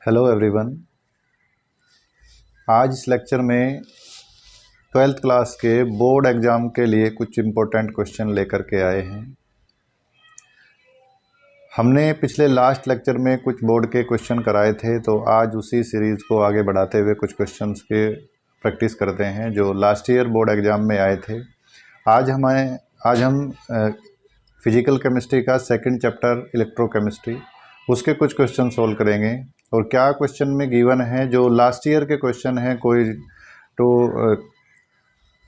Hello everyone. आज इस lecture में 12th क्लास के बोर्ड एग्ज़ाम के लिए कुछ इम्पोर्टेंट क्वेश्चन लेकर के आए हैं। हमने पिछले लास्ट लेक्चर में कुछ बोर्ड के क्वेश्चन कराए थे, तो आज उसी सीरीज़ को आगे बढ़ाते हुए कुछ क्वेश्चंस के प्रैक्टिस करते हैं जो लास्ट ईयर बोर्ड एग्ज़ाम में आए थे। आज हम फिजिकल केमिस्ट्री का सेकंड चैप्टर इलेक्ट्रोकेमिस्ट्री उसके कुछ क्वेश्चन सोल्व करेंगे। और क्या क्वेश्चन में गिवन है जो लास्ट ईयर के क्वेश्चन हैं, कोई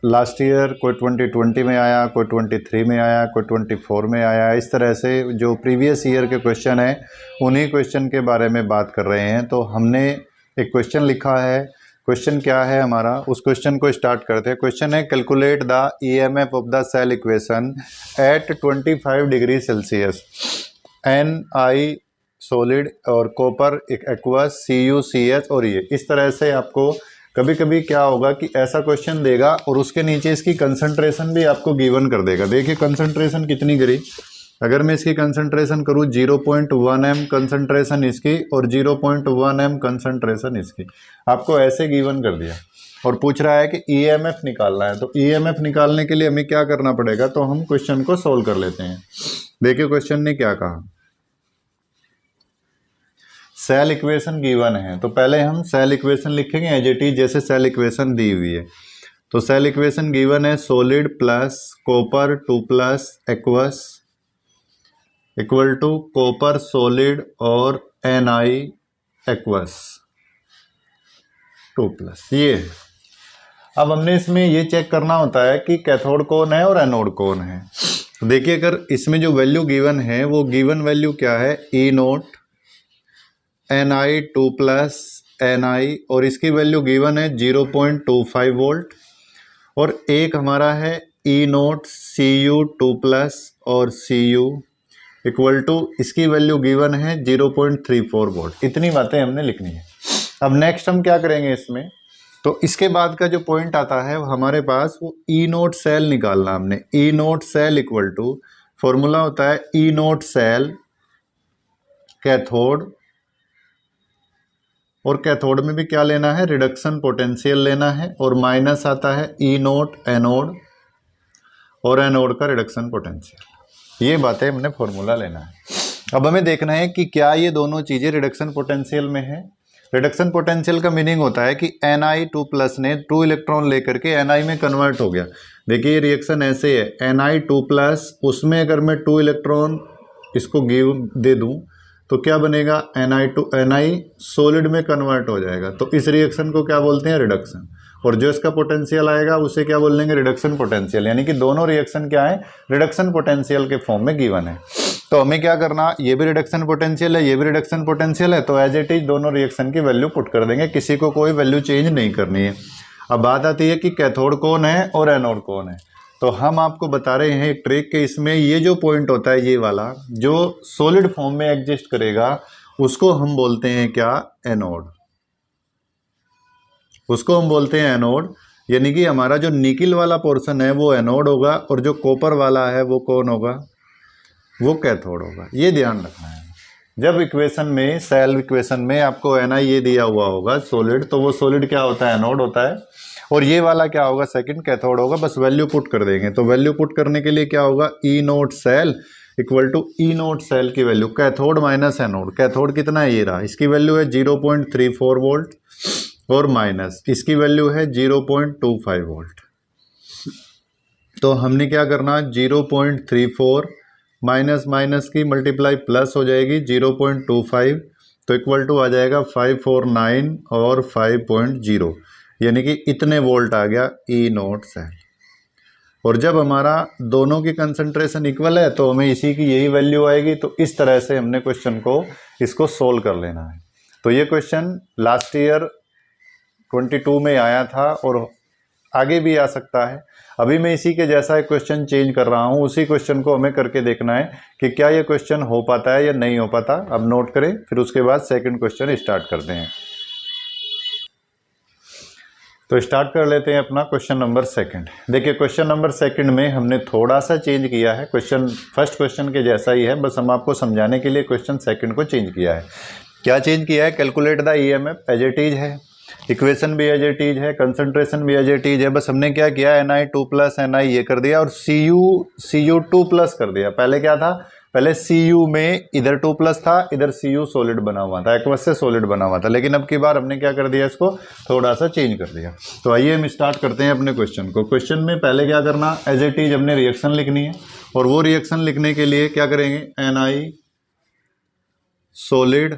लास्ट ईयर कोई 2020 में आया, कोई 23 में आया, कोई 24 में आया। इस तरह से जो प्रीवियस ईयर के क्वेश्चन हैं उन्हीं क्वेश्चन के बारे में बात कर रहे हैं। तो हमने एक क्वेश्चन लिखा है। क्वेश्चन क्या है हमारा, उस क्वेश्चन को स्टार्ट करते हैं। क्वेश्चन है calculate the EMF of the cell equation at 25 degree Celsius, Ni solid और कॉपर एक्वस, CuCH और ये। इस तरह से आपको कभी कभी क्या होगा कि ऐसा क्वेश्चन देगा और उसके नीचे इसकी कंसंट्रेशन भी आपको गिवन कर देगा। देखिए कंसंट्रेशन कितनी करी, अगर मैं इसकी कंसंट्रेशन करूँ 0.1 m कंसंट्रेशन इसकी और 0.1 m कंसंट्रेशन इसकी, आपको ऐसे गिवन कर दिया और पूछ रहा है कि ईएमएफ निकालना है। तो ईएमएफ निकालने के लिए हमें क्या करना पड़ेगा, तो हम क्वेश्चन को सोल्व कर लेते हैं। देखिए क्वेश्चन ने क्या कहा, सेल इक्वेशन गिवन है। तो पहले हम सेल इक्वेशन लिखेंगे एज इट इज जैसे सेल इक्वेशन दी हुई है। तो सेल इक्वेशन गिवन है solid plus copper 2 plus aqueous equal to copper solid और Ni एक्वस 2 प्लस। ये अब हमने इसमें ये चेक करना होता है कि कैथोड कौन है और एनोड कौन है। तो देखिए अगर इसमें जो वैल्यू गिवन है वो गिवन वैल्यू क्या है, E0 Ni 2 प्लस Ni और इसकी वैल्यू गिवन है 0.25 वोल्ट। और एक हमारा है E0 Cu 2 प्लस और Cu इक्वल टू इसकी वैल्यू गिवन है 0.34 वोल्ट। इतनी बातें हमने लिखनी है। अब नेक्स्ट हम क्या करेंगे इसमें, तो इसके बाद का जो पॉइंट आता है हमारे पास वो E0 सेल निकालना हमने। E0 cell equal to formula होता है E0 सेल कैथोड, और कैथोड में भी क्या लेना है, रिडक्शन पोटेंशियल लेना है, और माइनस आता है E0 एनोड और एनोड का रिडक्शन पोटेंशियल। ये बातें हमने फॉर्मूला लेना है। अब हमें देखना है कि क्या ये दोनों चीज़ें रिडक्शन पोटेंशियल में है। रिडक्शन पोटेंशियल का मीनिंग होता है कि Ni 2 प्लस ने 2 इलेक्ट्रॉन लेकर के Ni में कन्वर्ट हो गया। देखिए ये रिएक्शन ऐसे है, Ni 2 प्लस उसमें अगर मैं 2 इलेक्ट्रॉन इसको गिव दे दूं तो क्या बनेगा, Ni सॉलिड में कन्वर्ट हो जाएगा। तो इस रिएक्शन को क्या बोलते हैं, रिडक्शन। और जो इसका पोटेंशियल आएगा उसे क्या बोल देंगे, रिडक्शन पोटेंशियल। यानी कि दोनों रिएक्शन क्या है, रिडक्शन पोटेंशियल के फॉर्म में गिवन है। तो हमें क्या करना, ये भी रिडक्शन पोटेंशियल है, ये भी रिडक्शन पोटेंशियल है, तो एज इट इज दोनों रिएक्शन की वैल्यू पुट कर देंगे, किसी को कोई वैल्यू चेंज नहीं करनी है। अब बात आती है कि कैथोड कौन है और एनोड कौन है। तो हम आपको बता रहे हैं एक ट्रिक के इसमें ये जो पॉइंट होता है, ये वाला जो सॉलिड फॉर्म में एग्जिस्ट करेगा उसको हम बोलते हैं क्या, एनोड। उसको हम बोलते हैं एनोड। यानी कि हमारा जो निकिल वाला पोर्शन है वो एनोड होगा और जो कॉपर वाला है वो कौन होगा, वो कैथोड होगा। ये ध्यान रखना है। जब इक्वेशन में, सेल इक्वेशन में आपको Ni ये दिया हुआ होगा सॉलिड, तो वो सॉलिड क्या होता है, एनोड होता है। और ये वाला क्या होगा, सेकंड कैथोड होगा। बस वैल्यू पुट कर देंगे। तो वैल्यू पुट करने के लिए क्या होगा, E0 cell equal to E0 cell की value cathode minus anode. Cathode कितना है, ये रहा, इसकी वैल्यू है 0.34 वोल्ट और माइनस इसकी वैल्यू है 0.25 वोल्ट। तो हमने क्या करना, 0.34 माइनस माइनस की मल्टीप्लाई प्लस हो जाएगी 0.25, तो इक्वल टू आ जाएगा 549 और 5.0, यानी कि इतने वोल्ट आ गया E0 सेल। और जब हमारा दोनों की कंसंट्रेशन इक्वल है तो हमें इसी की यही वैल्यू आएगी। तो इस तरह से हमने क्वेश्चन को इसको सोल्व कर लेना है। तो ये क्वेश्चन लास्ट ईयर 22 में आया था और आगे भी आ सकता है। अभी मैं इसी के जैसा एक क्वेश्चन चेंज कर रहा हूँ, उसी क्वेश्चन को हमें करके देखना है कि क्या ये क्वेश्चन हो पाता है या नहीं हो पाता। अब नोट करें, फिर उसके बाद सेकंड क्वेश्चन स्टार्ट करते हैं। तो स्टार्ट कर लेते हैं अपना क्वेश्चन नंबर सेकंड। देखिए क्वेश्चन नंबर सेकंड में हमने थोड़ा सा चेंज किया है। क्वेश्चन फर्स्ट क्वेश्चन के जैसा ही है, बस हम आपको समझाने के लिए क्वेश्चन सेकंड को चेंज किया है। क्या चेंज किया है, calculate the EMF as it is है, इक्वेशन भी एज इट इज है, कंसंट्रेशन भी एज इट इज है, बस हमने क्या किया Na2+ Na ये कर दिया और Cu2+ कर दिया। पहले क्या था, पहले Cu में इधर 2+ था, इधर Cu सॉलिड बना हुआ था, एक्वस से सॉलिड बना हुआ था, लेकिन अब की बार हमने क्या कर दिया, इसको थोड़ा सा चेंज कर दिया। तो आइए हम स्टार्ट करते हैं अपने क्वेश्चन को। क्वेश्चन में पहले क्या करना, एज इट इज हमने रिएक्शन लिखनी है, और वो रिएक्शन लिखने के लिए क्या करेंगे, Na solid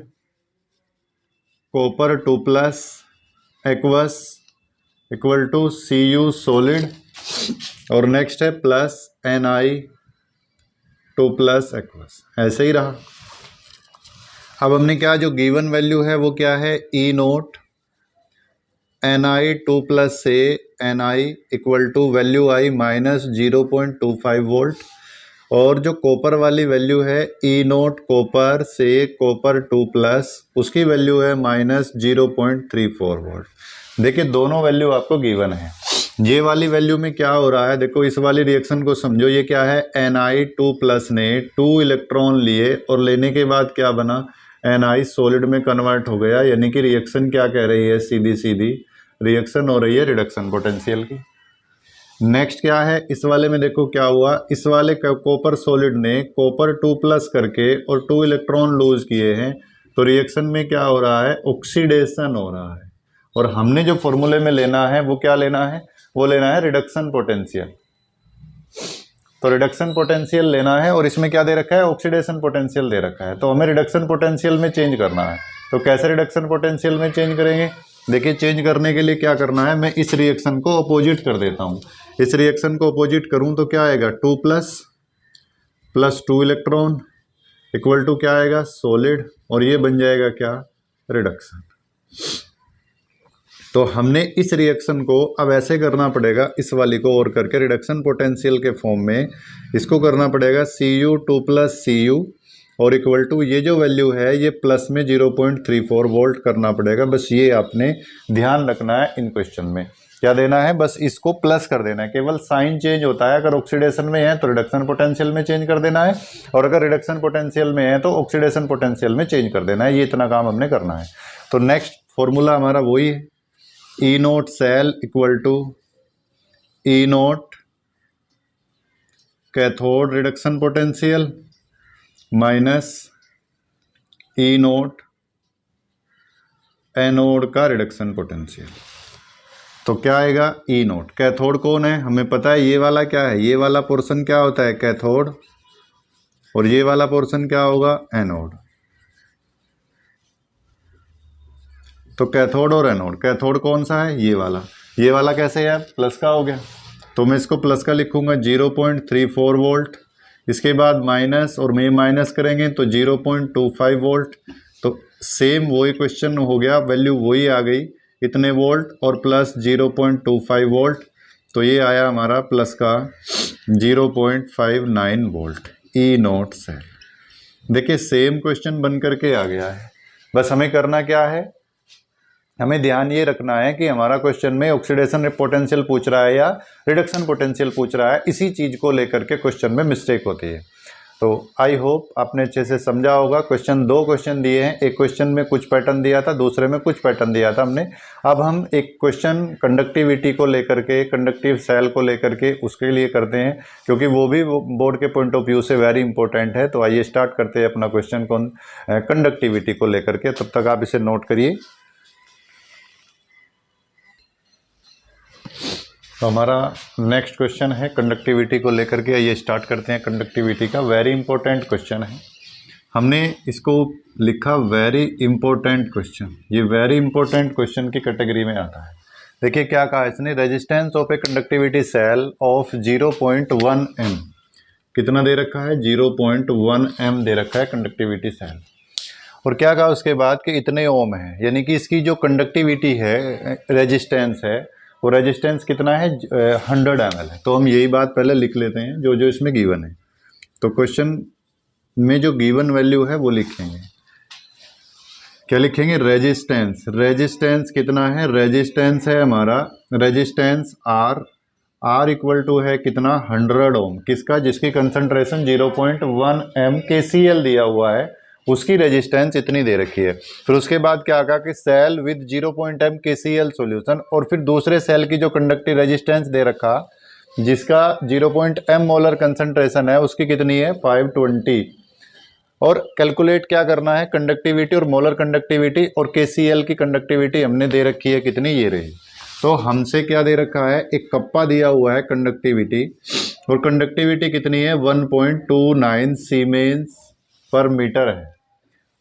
copper 2+ aqueous equal to Cu solid, और नेक्स्ट है प्लस Na2+ एक्वस, ऐसे ही रहा। अब हमने क्या, जो गिवन वैल्यू है वो क्या है, E0 Na2+ से Na इक्वल टू वैल्यू आई -0.25 वोल्ट, और जो कॉपर वाली वैल्यू है E0 कॉपर से कॉपर 2+, उसकी वैल्यू है -0.34 वोल्ट। देखिए दोनों वैल्यू आपको गिवन है। ये वाली वैल्यू में क्या हो रहा है, देखो इस वाली रिएक्शन को समझो, ये क्या है, Na2+ ने 2 इलेक्ट्रॉन लिए और लेने के बाद क्या बना, Na सॉलिड में कन्वर्ट हो गया, यानी कि रिएक्शन क्या कह रही है, सीधी सीधी रिएक्शन हो रही है रिडक्शन पोटेंशियल की। नेक्स्ट क्या है, इस वाले में देखो क्या हुआ, इस वाले कॉपर सॉलिड ने कॉपर 2+ करके और 2 इलेक्ट्रॉन लूज किए हैं, तो रिएक्शन में क्या हो रहा है, ऑक्सीडेशन हो रहा है। और हमने जो फॉर्मूले में लेना है वो क्या लेना है, वो लेना है रिडक्शन पोटेंशियल। तो रिडक्शन पोटेंशियल लेना है, और इसमें क्या दे रखा है, ऑक्सीडेशन पोटेंशियल दे रखा है, तो हमें रिडक्शन पोटेंशियल में चेंज करना है। तो कैसे रिडक्शन पोटेंशियल में चेंज करेंगे, देखिए चेंज करने के लिए क्या करना है, मैं इस रिएक्शन को अपोजिट कर देता हूँ। इस रिएक्शन को अपोजिट करूँ तो क्या आएगा, 2+ प्लस 2 इलेक्ट्रॉन इक्वल टू क्या आएगा, सॉलिड, और ये बन जाएगा क्या, रिडक्शन। तो हमने इस रिएक्शन को अब ऐसे करना पड़ेगा, इस वाली को और करके रिडक्शन पोटेंशियल के फॉर्म में इसको करना पड़ेगा, Cu2+ Cu और इक्वल टू ये जो वैल्यू है ये प्लस में 0.34 वोल्ट करना पड़ेगा। बस ये आपने ध्यान रखना है, इन क्वेश्चन में क्या देना है, बस इसको प्लस कर देना है, केवल साइन चेंज होता है। अगर ऑक्सीडेशन में है तो रिडक्शन पोटेंशियल में चेंज कर देना है, और अगर रिडक्शन पोटेंशियल में है तो ऑक्सीडेशन पोटेंशियल में चेंज कर देना है। ये इतना काम हमने करना है। तो नेक्स्ट फॉर्मूला हमारा वही है, E0 cell equal to E0 cathode reduction potential minus E0 anode का रिडक्शन पोटेंशियल। तो क्या आएगा, E0 कैथोड कौन है, हमें पता है, ये वाला क्या है, ये वाला पोर्शन क्या होता है, कैथोड, और ये वाला पोर्शन क्या होगा, एनोड। तो कैथोड और एनोड, कैथोड कौन सा है, ये वाला कैसे है, प्लस का हो गया, तो मैं इसको प्लस का लिखूंगा 0.34 वोल्ट, इसके बाद माइनस, और में माइनस करेंगे तो 0.25 वोल्ट। तो सेम वही क्वेश्चन हो गया, वैल्यू वही आ गई, इतने वोल्ट और प्लस 0.25 वोल्ट, तो ये आया हमारा प्लस का 0.59 वोल्ट E0 सेल। देखिए सेम क्वेश्चन बन करके आ गया है। बस हमें करना क्या है, हमें ध्यान ये रखना है कि हमारा क्वेश्चन में ऑक्सीडेशन पोटेंशियल पूछ रहा है या रिडक्शन पोटेंशियल पूछ रहा है, इसी चीज़ को लेकर के क्वेश्चन में मिस्टेक होती है। तो आई होप आपने अच्छे से समझा होगा। दो क्वेश्चन दिए हैं, एक क्वेश्चन में कुछ पैटर्न दिया था, दूसरे में कुछ पैटर्न दिया था हमने। अब हम एक क्वेश्चन कंडक्टिविटी को लेकर के, कंडक्टिव सेल को लेकर के उसके लिए करते हैं, क्योंकि वो भी बोर्ड के पॉइंट ऑफ व्यू से वेरी इंपॉर्टेंट है। तो आइए स्टार्ट करते हैं अपना क्वेश्चन कंडक्टिविटी को लेकर के, तब तक आप इसे नोट करिए। तो हमारा नेक्स्ट क्वेश्चन है कंडक्टिविटी को लेकर के, आइए स्टार्ट करते हैं कंडक्टिविटी का। वेरी इंपॉर्टेंट क्वेश्चन है, हमने इसको लिखा वेरी इंपॉर्टेंट क्वेश्चन। ये वेरी इंपॉर्टेंट क्वेश्चन की कैटेगरी में आता है। देखिए क्या कहा इसने, resistance of a conductivity cell of 0.1 m, कितना दे रखा है, 0.1 m दे रखा है कंडक्टिविटी सेल। और क्या कहा उसके बाद कि इतने ओम है, यानी कि इसकी जो कंडक्टिविटी है, रेजिस्टेंस है, वो रेजिस्टेंस कितना है, 100 ml है। तो हम यही बात पहले लिख लेते हैं जो जो इसमें गिवन है। तो क्वेश्चन में जो गिवन वैल्यू है वो लिखेंगे, क्या लिखेंगे, रेजिस्टेंस। रेजिस्टेंस कितना है, रेजिस्टेंस है हमारा, रेजिस्टेंस R इक्वल टू है कितना, 100 ओम, किसका, जिसकी कंसंट्रेशन 0.1 mkcl दिया हुआ है, उसकी रेजिस्टेंस इतनी दे रखी है। फिर उसके बाद क्या कहा कि cell with 0.m KCl solution, और फिर दूसरे सेल की जो कंडक्टिव रेजिस्टेंस दे रखा जिसका 0.m मोलर कंसंट्रेशन है उसकी कितनी है 520, और कैलकुलेट क्या करना है कंडक्टिविटी और मोलर कंडक्टिविटी, और KCl की कंडक्टिविटी हमने दे रखी है कितनी, ये रही। तो हमसे क्या दे रखा है, एक कप्पा दिया हुआ है कंडक्टिविटी, और कंडक्टिविटी कितनी है 1.29 सीमेंस पर मीटर है।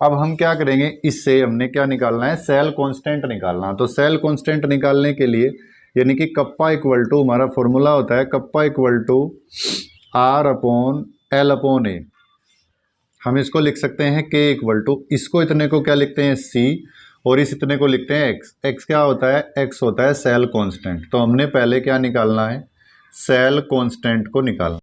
अब हम क्या करेंगे, इससे हमने क्या निकालना है, सेल कांस्टेंट निकालना। तो सेल कांस्टेंट निकालने के लिए यानी कि कप्पा इक्वल टू, हमारा फॉर्मूला होता है कप्पा इक्वल टू R/L/A। हम इसको लिख सकते हैं K इक्वल टू, इसको इतने को क्या लिखते हैं C, और इस इतने को लिखते हैं X। X क्या होता है, X होता है सेल कांस्टेंट। तो हमने पहले क्या निकालना है, सेल कांस्टेंट को निकालना।